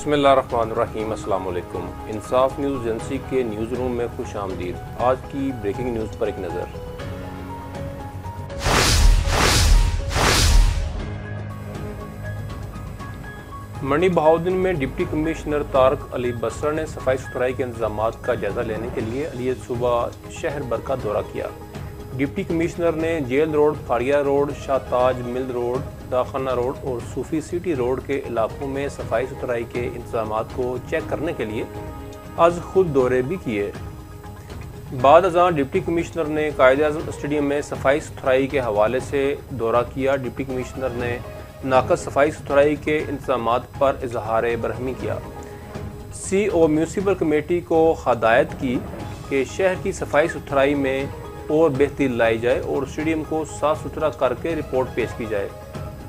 बिस्मिल्लाहिर्रहमानिर्रहीम। अस्सलाम वालेकुम। इंसाफ न्यूज़ एजेंसी के न्यूज़ रूम में खुश आमदीद। आज की ब्रेकिंग न्यूज़ पर एक नज़र। मंडी बहाउद्दीन में डिप्टी कमिश्नर तारक अली बसरा ने सफाई सुथराई के इंतजाम का जायजा लेने के लिए अलियत सुबह शहर भर का दौरा किया। डिप्टी कमिश्नर ने jail road, फाड़िया road, Shahtaj mill road, दाखाना road और सूफी सिटी रोड के इलाकों में सफाई सुथराई के इंतजाम को चेक करने के लिए आज खुद दौरे भी किए। बाद अज़ां डिप्टी कमिश्नर ने कायद-ए-आज़म स्टेडियम में सफाई सुथराई के हवाले से दौरा किया। डिप्टी कमिश्नर ने नाकस सफाई सुथराई के इंतजाम पर इजहार बरहमी किया। CO म्यूनसिपल कमेटी को हदायत की कि शहर की सफाई सुथराई में और बेहतरी लाई जाए और स्टेडियम को साफ सुथरा करके रिपोर्ट पेश की जाए।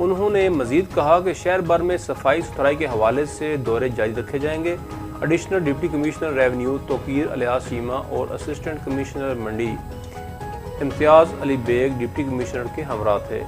उन्होंने मजीद कहा कि शहर भर में सफाई सुथराई के हवाले से दौरे जारी रखे जाएंगे। Additional deputy commissioner revenue Tauqeer alias Sheema और assistant commissioner Mandi Imtiaz Ali Baig deputy commissioner के हमरा थे।